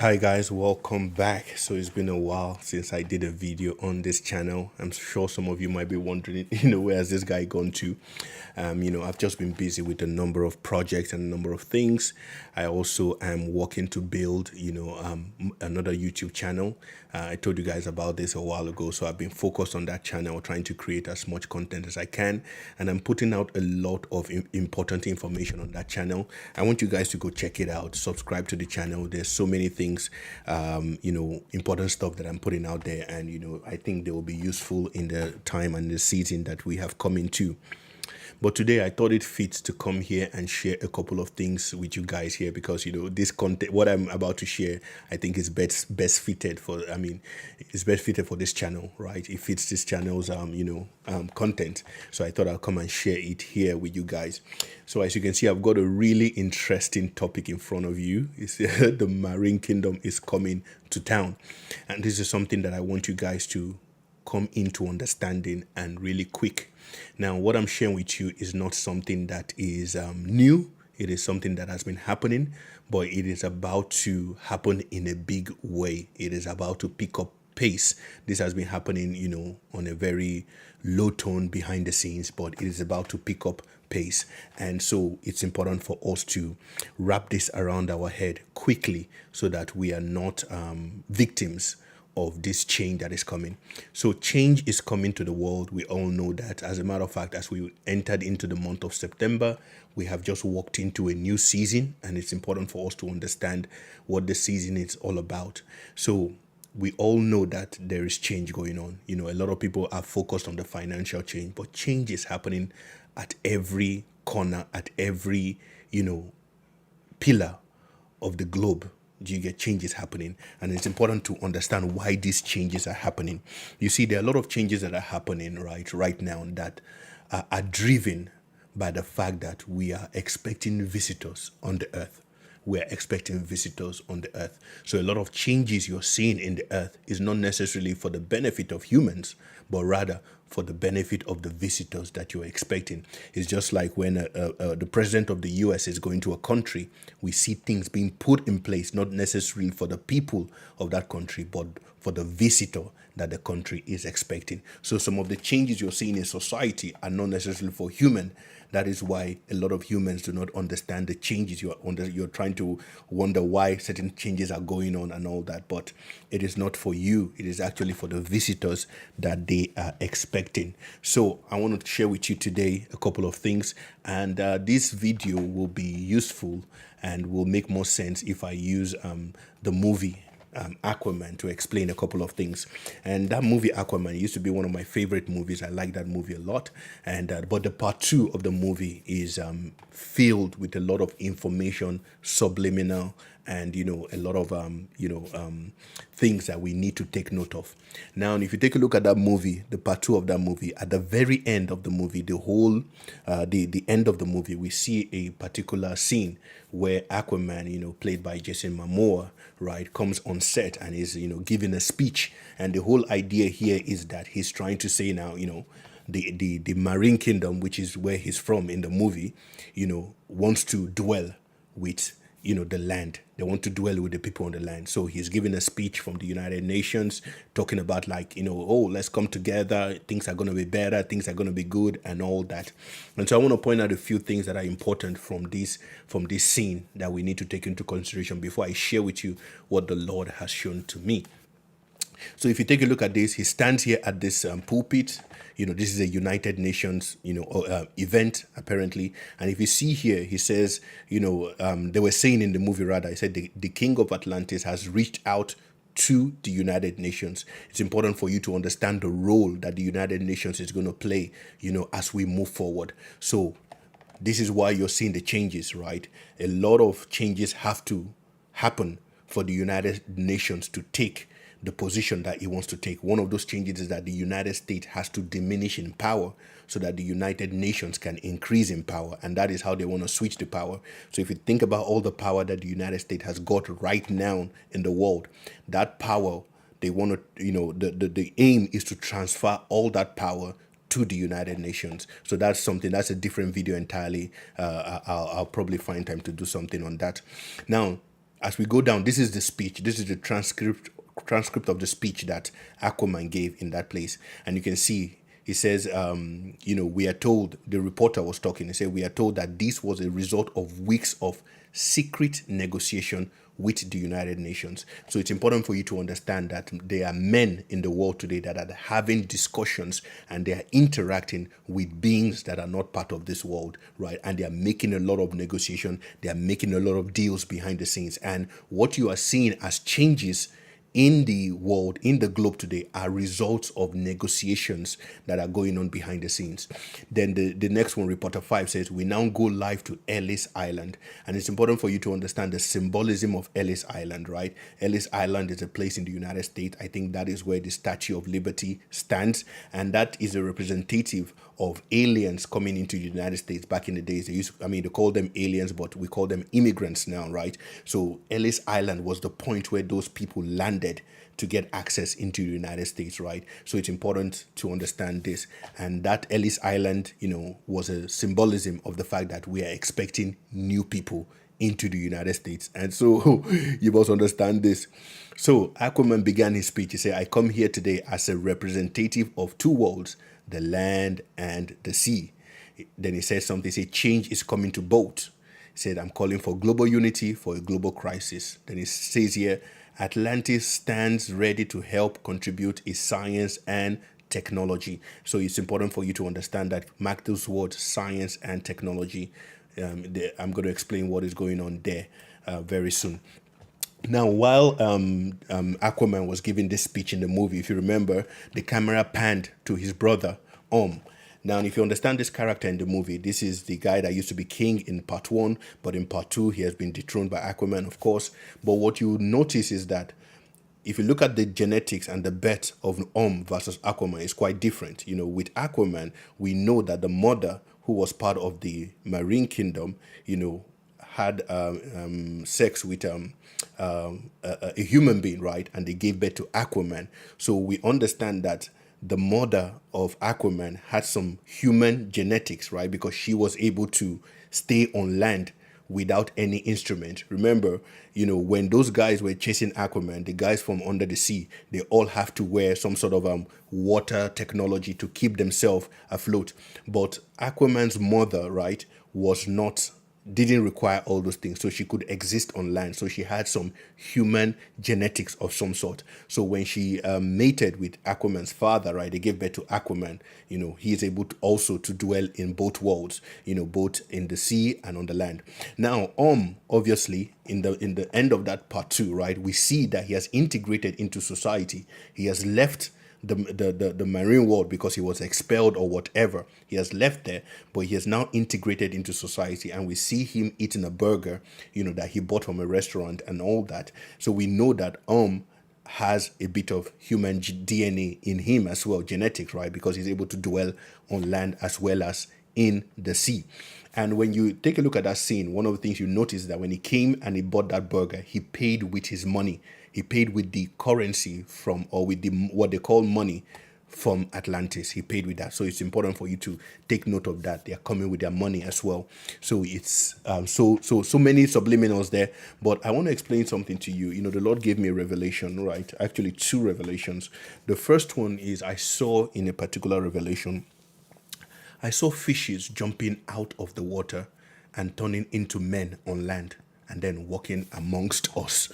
Hi guys, welcome back. So it's been a while since I did a video on this channel. I'm sure some of you might be wondering, where has this guy gone to? I've just been busy with a number of projects and a number of things. I also am working to build, another YouTube channel. I told you guys about this a while ago, so I've been focused on that channel, trying to create as much content as I can, and I'm putting out a lot of important information on that channel. I want you guys to go check it out, subscribe to the channel. There's so many things, important stuff that I'm putting out there, and I think they will be useful in the time and the season that we have come into. But today I thought it fits to come here and share a couple of things with you guys here, because this content, what I'm about to share, I think is best fitted for. It's best fitted for this channel, right? It fits this channel's content. So I thought I'll come and share it here with you guys. So as you can see, I've got a really interesting topic in front of you. It's the Marine Kingdom is coming to town, and this is something that I want you guys to come into understanding and really quick. Now, what I'm sharing with you is not something that is new. It is something that has been happening, but it is about to happen in a big way. It is about to pick up pace. This has been happening, on a very low tone behind the scenes, but it is about to pick up pace. And so it's important for us to wrap this around our head quickly so that we are not victims of this change that is coming. So change is coming to the world. We all know that. As a matter of fact, as we entered into the month of September, we have just walked into a new season, and it's important for us to understand what the season is all about. So we all know that there is change going on. A lot of people are focused on the financial change, but change is happening at every corner, at every, pillar of the globe. Do you get changes happening? And it's important to understand why these changes are happening. You see, there are a lot of changes that are happening right now that are driven by the fact that we are expecting visitors on the earth. We are expecting visitors on the earth. So a lot of changes you're seeing in the earth is not necessarily for the benefit of humans, but rather for the benefit of the visitors that you're expecting. It's just like when the president of the US is going to a country, we see things being put in place, not necessarily for the people of that country, but for the visitor that the country is expecting. So some of the changes you're seeing in society are not necessarily for human. That is why a lot of humans do not understand the changes. You're trying to wonder why certain changes are going on and all that, but it is not for you. It is actually for the visitors that they are expecting. So I want to share with you today a couple of things, and this video will be useful and will make more sense if I use the movie Aquaman to explain a couple of things. And that movie Aquaman used to be one of my favorite movies. I like that movie a lot. And but the part two of the movie is filled with a lot of information, subliminal, and a lot of things that we need to take note of. Now, if you take a look at that movie, the part two of that movie, at the very end of the movie, the end of the movie, we see a particular scene where Aquaman, played by Jason Momoa, right, comes on set and is giving a speech. And the whole idea here is that he's trying to say now, the Marine Kingdom, which is where he's from in the movie, wants to dwell with the land. They want to dwell with the people on the land. So he's giving a speech from the United Nations talking about let's come together. Things are going to be better. Things are going to be good and all that. And so I want to point out a few things that are important from this scene that we need to take into consideration before I share with you what the Lord has shown to me. So if you take a look at this, he stands here at this pulpit. This is a United Nations, event, apparently. And if you see here, he says, they were saying in the movie, rather, he said the King of Atlantis has reached out to the United Nations. It's important for you to understand the role that the United Nations is going to play, as we move forward. So this is why you're seeing the changes, right? A lot of changes have to happen for the United Nations to take the position that he wants to take. One of those changes is that the United States has to diminish in power so that the United Nations can increase in power. And that is how they want to switch the power. So if you think about all the power that the United States has got right now in the world, that power, they want to, the aim is to transfer all that power to the United Nations. So that's a different video entirely. I'll probably find time to do something on that. Now, as we go down, this is the speech. This is the transcript of the speech that Aquaman gave in that place. And you can see he says, we are told, the reporter was talking, he said, we are told that this was a result of weeks of secret negotiation with the United Nations. So it's important for you to understand that there are men in the world today that are having discussions and they are interacting with beings that are not part of this world, right? And they are making a lot of negotiation. They are making a lot of deals behind the scenes. And what you are seeing as changes in the world, in the globe today, are results of negotiations that are going on behind the scenes. Then the next one, Reporter 5 says, we now go live to Ellis Island. And it's important for you to understand the symbolism of Ellis Island, right? Ellis Island is a place in the United States. I think that is where the Statue of Liberty stands. And that is a representative of aliens coming into the United States back in the days. They call them aliens, but we call them immigrants now, right? So Ellis Island was the point where those people landed to get access into the United States, right? So it's important to understand this. And that Ellis Island, was a symbolism of the fact that we are expecting new people into the United States. And so you must understand this. So Aquaman began his speech. He said, I come here today as a representative of two worlds, the land and the sea. Then he said something, he said, change is coming to both. He said, I'm calling for global unity for a global crisis. Then he says here, Atlantis stands ready to help contribute its science and technology. So it's important for you to understand that, mark those words, science and technology. I'm going to explain what is going on there very soon. Now, while Aquaman was giving this speech in the movie, if you remember, the camera panned to his brother, Now, if you understand this character in the movie, this is the guy that used to be king in part 1, but in part 2, he has been dethroned by Aquaman, of course. But what you notice is that if you look at the genetics and the birth of versus Aquaman, it's quite different. With Aquaman, we know that the mother, who was part of the Marine Kingdom, had sex with a human being, right? And they gave birth to Aquaman. So we understand that the mother of Aquaman had some human genetics, right? Because she was able to stay on land without any instrument. Remember, when those guys were chasing Aquaman, the guys from under the sea, they all have to wear some sort of water technology to keep themselves afloat. But Aquaman's mother, right, didn't require all those things, so she could exist on land. So she had some human genetics of some sort. So when she mated with Aquaman's father, right, they gave birth to Aquaman. He is able to also to dwell in both worlds, both in the sea and on the land. Now, obviously, in the end of that part 2, right, we see that he has integrated into society. He has left the marine world because he was expelled or whatever. He has left there, but he has now integrated into society, and we see him eating a burger, that he bought from a restaurant and all that. So we know that has a bit of human DNA in him as well, genetics, right? Because he's able to dwell on land as well as in the sea. And when you take a look at that scene, one of the things you notice is that when he came and he bought that burger, he paid with his money. He paid with the currency what they call money from Atlantis. He paid with that. So it's important for you to take note of that. They are coming with their money as well. So it's so many subliminals there. But I want to explain something to you. The Lord gave me a revelation, right? Actually, 2 revelations. The first one is I saw in a particular revelation, I saw fishes jumping out of the water and turning into men on land, and then walking amongst us.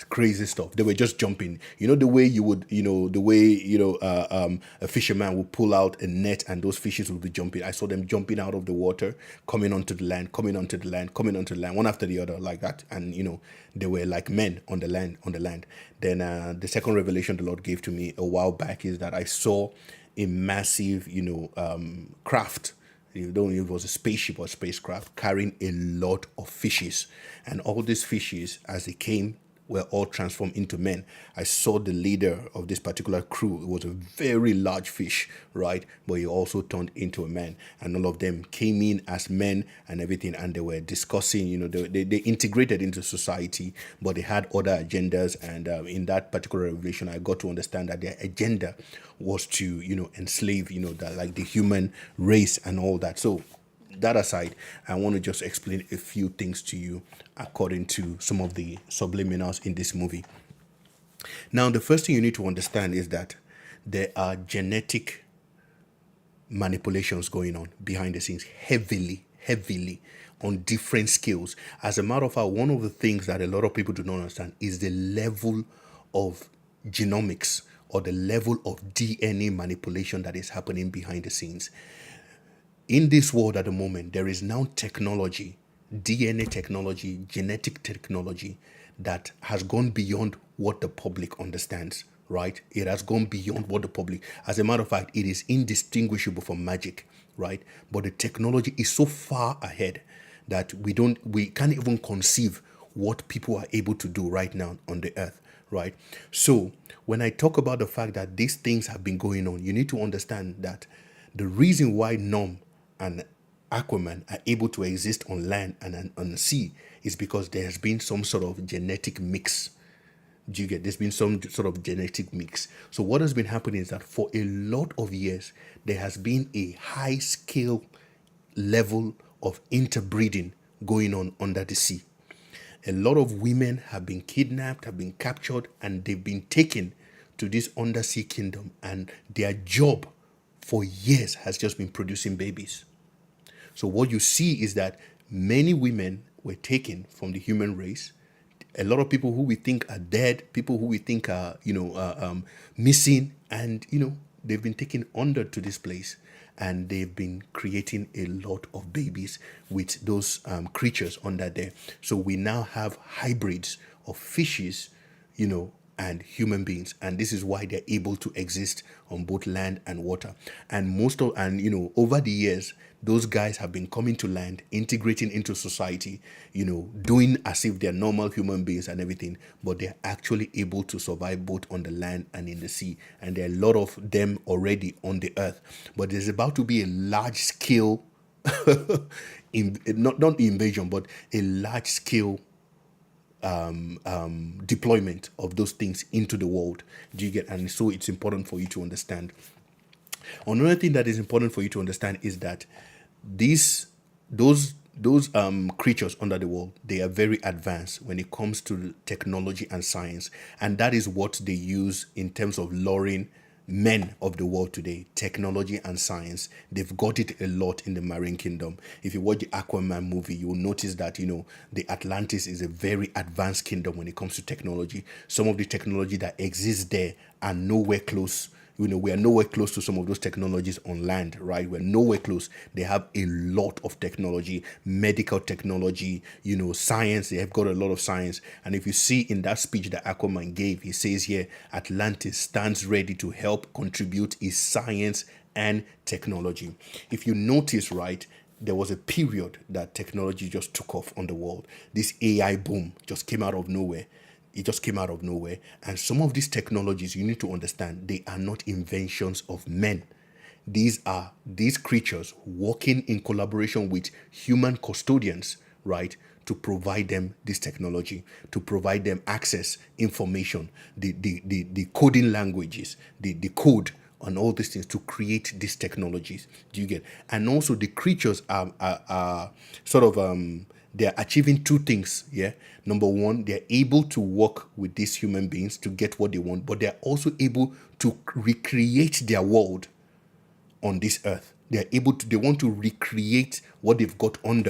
Crazy stuff. They were just jumping. The way you would, a fisherman would pull out a net and those fishes would be jumping. I saw them jumping out of the water, coming onto the land, coming onto the land, coming onto the land, one after the other like that. And, they were like men on the land. Then the second revelation the Lord gave to me a while back is that I saw a massive, craft. You don't know if it was a spaceship or spacecraft carrying a lot of fishes. And all these fishes, as they came, were all transformed into men. I saw the leader of this particular crew. It was a very large fish, right? But he also turned into a man. And all of them came in as men and everything. And they were discussing, they integrated into society, but they had other agendas. And in that particular revelation, I got to understand that their agenda was to, enslave, the human race and all that. So that aside, I want to just explain a few things to you according to some of the subliminals in this movie. Now, the first thing you need to understand is that there are genetic manipulations going on behind the scenes heavily on different scales. As a matter of fact, one of the things that a lot of people do not understand is the level of genomics or the level of DNA manipulation that is happening behind the scenes. In this world at the moment, there is now technology, DNA technology, genetic technology that has gone beyond what the public understands, right? It has gone beyond what the public, as a matter of fact, it is indistinguishable from magic, right? But the technology is so far ahead that we can't even conceive what people are able to do right now on the earth, right? So when I talk about the fact that these things have been going on, you need to understand that the reason why Nom and Aquaman are able to exist on land and on the sea is because there has been some sort of genetic mix. Do you get? There's been some sort of genetic mix. So what has been happening is that for a lot of years, there has been a high scale level of interbreeding going on under the sea. A lot of women have been kidnapped, have been captured, and they've been taken to this undersea kingdom, and their job for years has just been producing babies. So what you see is that many women were taken from the human race. A lot of people who we think are dead, people who we think are, missing, and, they've been taken under to this place, and they've been creating a lot of babies with those creatures under there. So we now have hybrids of fishes, and human beings, and this is why they're able to exist on both land and water. And over the years, those guys have been coming to land, integrating into society, doing as if they're normal human beings and everything, but they're actually able to survive both on the land and in the sea. And there are a lot of them already on the earth, but there's about to be a large scale not invasion, but a large scale deployment of those things into the world. Do you get? And so it's important for you to understand. Another thing that is important for you to understand is that those creatures under the world, they are very advanced when it comes to technology and science, and that is what they use in terms of luring men of the world today. Technology and science, they've got it a lot in the Marine Kingdom. If you watch the Aquaman movie, you will notice that the Atlantis is a very advanced kingdom when it comes to technology. Some of the technology that exists there are nowhere close. We are nowhere close to some of those technologies on land, right? We're nowhere close. They have a lot of technology, medical technology, science. They have got a lot of science. And if you see in that speech that Aquaman gave, he says here, Atlantis stands ready to help contribute its science and technology. If you notice, right, there was a period that technology just took off on the world. This AI boom just came out of nowhere. It just came out of nowhere. And some of these technologies, you need to understand, they are not inventions of men. These are these creatures working in collaboration with human custodians, right, to provide them this technology, to provide them access, information, the coding languages, the code, and all these things to create these technologies. Do you get? And also the creatures are sort of they're achieving two things. Yeah. Number one, they're able to work with these human beings to get what they want, but they're also able to recreate their world on this earth. They want to recreate what they've got on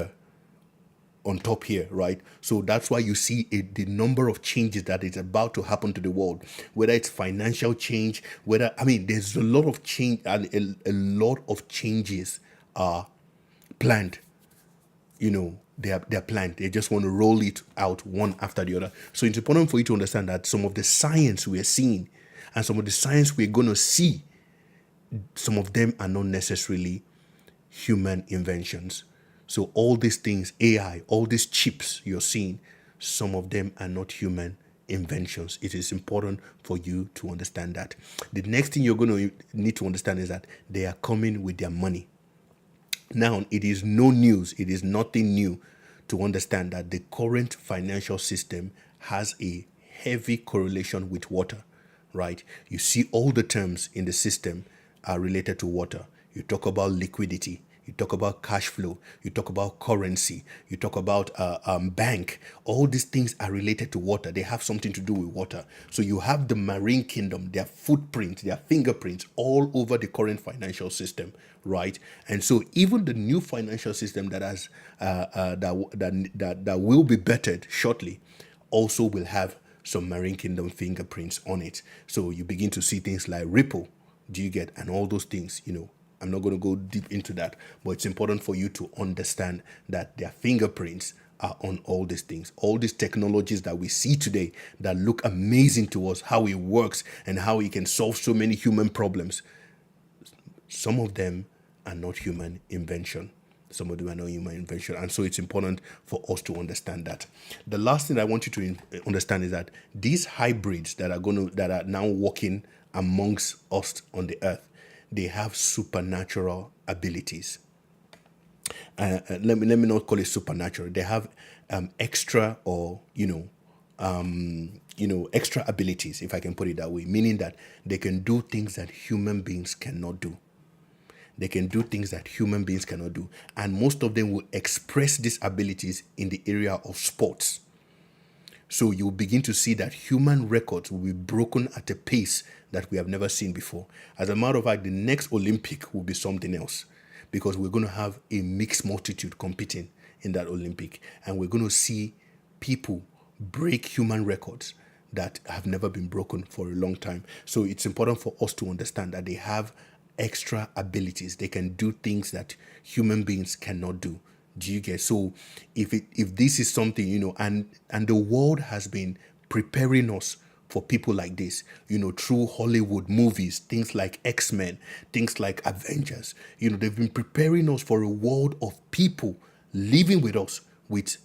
top here, right? So that's why you see the number of changes that is about to happen to the world, whether it's financial change, there's a lot of change, and a lot of changes are planned. They're planned. They just want to roll it out one after the other. So it's important for you to understand that some of the science we're seeing and some of the science we're going to see, some of them are not necessarily human inventions. So all these things, AI, all these chips you're seeing, some of them are not human inventions. It is important for you to understand that. The next thing you're going to need to understand is that they are coming with their money. Now, it is no news, it is nothing new to understand that the current financial system has a heavy correlation with water, right? You see all the terms in the system are related to water. You talk about liquidity, You talk about cash flow. You talk about currency. You talk about bank. All these things are related to water. They have something to do with water. So you have the marine kingdom, their footprint, their fingerprints all over the current financial system, right? And so even the new financial system that has that will be bettered shortly also will have some marine kingdom fingerprints on it. So you begin to see things like Ripple, do you get, and all those things, I'm not going to go deep into that, but it's important for you to understand that their fingerprints are on all these things, all these technologies that we see today that look amazing to us, how it works and how it can solve so many human problems. Some of them are not human invention. Some of them are not human invention. And so it's important for us to understand that. The last thing I want you to understand is that these hybrids that are now walking amongst us on the earth, they have supernatural abilities. Let me not call it supernatural. They have extra or extra abilities, if I can put it that way, meaning that they can do things that human beings cannot do. They can do things that human beings cannot do. And most of them will express these abilities in the area of sports. So you'll begin to see that human records will be broken at a pace that we have never seen before. As a matter of fact, the next Olympic will be something else, because we're going to have a mixed multitude competing in that Olympic. And we're going to see people break human records that have never been broken for a long time. So it's important for us to understand that they have extra abilities. They can do things that human beings cannot do. Do you get? So if this is something, and the world has been preparing us for people like this, through Hollywood movies, things like X-Men, things like Avengers, they've been preparing us for a world of people living with us with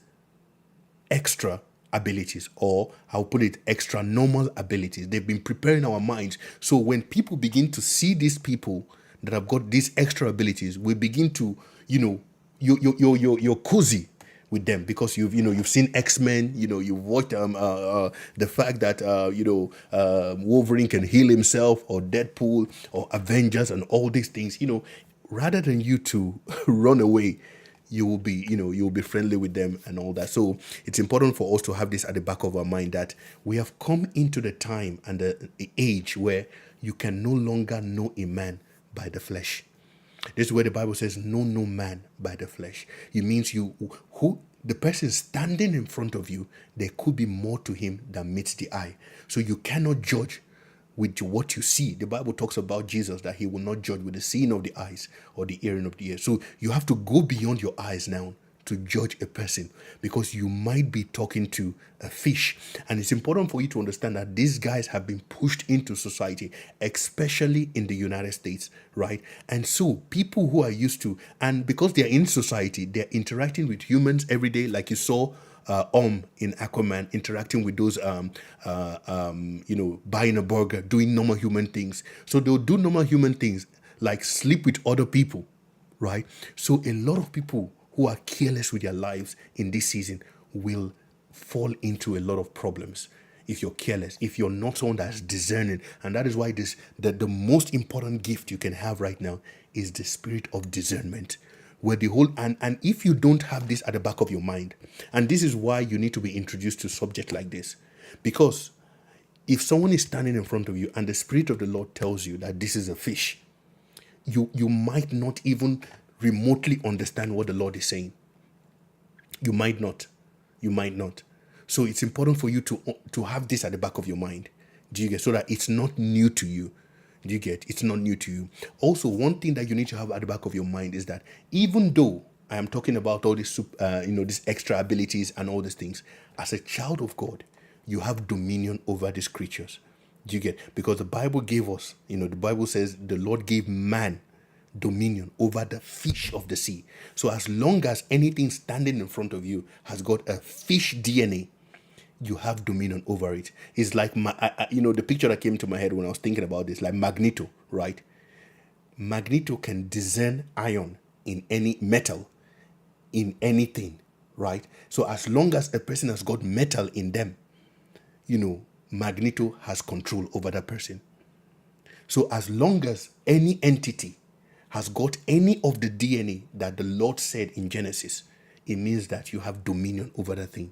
extra abilities, or I'll put it extra normal abilities. They've been preparing our minds. So when people begin to see these people that have got these extra abilities, we begin to, you're cozy with them, because you've seen X-Men, you've watched the fact that Wolverine can heal himself, or Deadpool, or Avengers, and all these things. Rather than you to run away, you'll be friendly with them and all that. So it's important for us to have this at the back of our mind, that we have come into the time and the age where you can no longer know a man by the flesh. This is where the Bible says, know no man by the flesh. It means the person standing in front of you, there could be more to him than meets the eye. So you cannot judge with what you see. The Bible talks about Jesus, that he will not judge with the seeing of the eyes or the hearing of the ears. So you have to go beyond your eyes now to judge a person, because you might be talking to a fish. And it's important for you to understand that these guys have been pushed into society, especially in the United States, right? And so people who are used to, and because they're in society, they're interacting with humans every day, like you saw in Aquaman interacting with those buying a burger, doing normal human things. So they'll do normal human things like sleep with other people, right? So a lot of people who are careless with their lives in this season will fall into a lot of problems if you're careless, if you're not someone that's discerning. And that is why the most important gift you can have right now is the spirit of discernment, where the whole and if you don't have this at the back of your mind, and this is why you need to be introduced to subject like this, because if someone is standing in front of you and the Spirit of the Lord tells you that this is a fish, you might not even remotely understand what the Lord is saying. You might not. So it's important for you to have this at the back of your mind. Do you get? So that it's not new to you. Do you get? It's not new to you. Also, one thing that you need to have at the back of your mind is that even though I am talking about all these, these extra abilities and all these things, as a child of God, you have dominion over these creatures. Do you get? Because the Bible gave us, the Bible says the Lord gave man dominion over the fish of the sea. So as long as anything standing in front of you has got a fish DNA, you have dominion over it. It's like, the picture that came to my head when I was thinking about this, like Magneto, right? Magneto can discern iron in any metal, in anything, right? So as long as a person has got metal in them, Magneto has control over that person. So as long as any entity has got any of the DNA that the Lord said in Genesis, it means that you have dominion over that thing.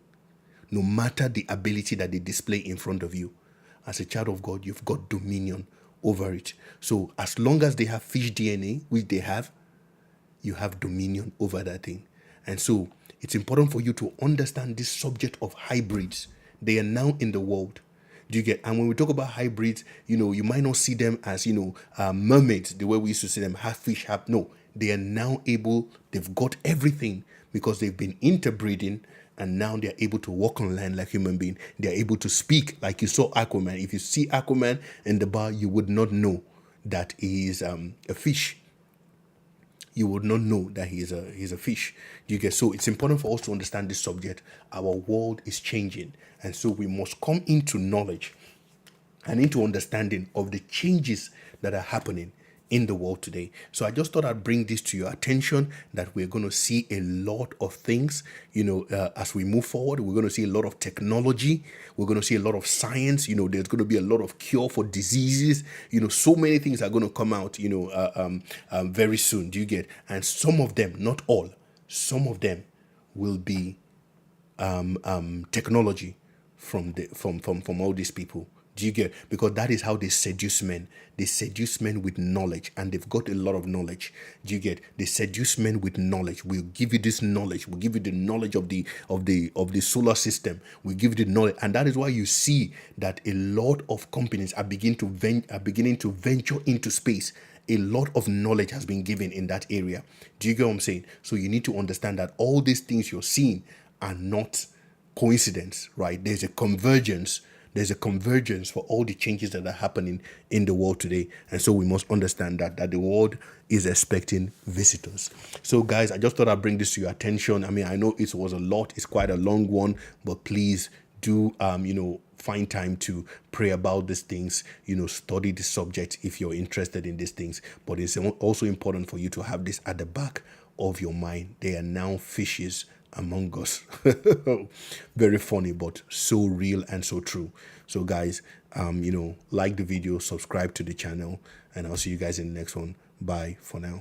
No matter the ability that they display in front of you, as a child of God, you've got dominion over it. So as long as they have fish DNA, which they have, you have dominion over that thing. And so it's important for you to understand this subject of hybrids. They are now in the world. Do you get? And when we talk about hybrids, you might not see them as, mermaids, the way we used to see them, half fish, half. No, they are now able, they've got everything because they've been interbreeding, and now they're able to walk on land like human beings. They're able to speak like you saw Aquaman. If you see Aquaman in the bar, you would not know that he is a fish. You would not know that he's a fish. Do you get? So it's important for us to understand this subject. Our world is changing, and so we must come into knowledge and into understanding of the changes that are happening in the world today. So I just thought I'd bring this to your attention, that we're going to see a lot of things, as we move forward. We're going to see a lot of technology. We're going to see a lot of science. There's going to be a lot of cure for diseases. So many things are going to come out, very soon. Do you get? And some of them, not all, some of them will be technology from all these people. Do you get? Because that is how they seduce men. They seduce men with knowledge, and they've got a lot of knowledge. Do you get? They seduce men with knowledge. We'll give you this knowledge. We'll give you the knowledge of the solar system. We'll give you the knowledge, and that is why you see that a lot of companies are beginning to venture into space. A lot of knowledge has been given in that area. Do you get what I'm saying? So you need to understand that all these things you're seeing are not coincidence, right? There's a convergence for all the changes that are happening in the world today. And so we must understand that the world is expecting visitors. So guys, I just thought I'd bring this to your attention. I mean, I know it was a lot, it's quite a long one, but please do find time to pray about these things, study the subject if you're interested in these things. But it's also important for you to have this at the back of your mind. They are now fishes among us. Very funny, but so real and so true. So guys, like the video, subscribe to the channel, and I'll see you guys in the next one. Bye for now.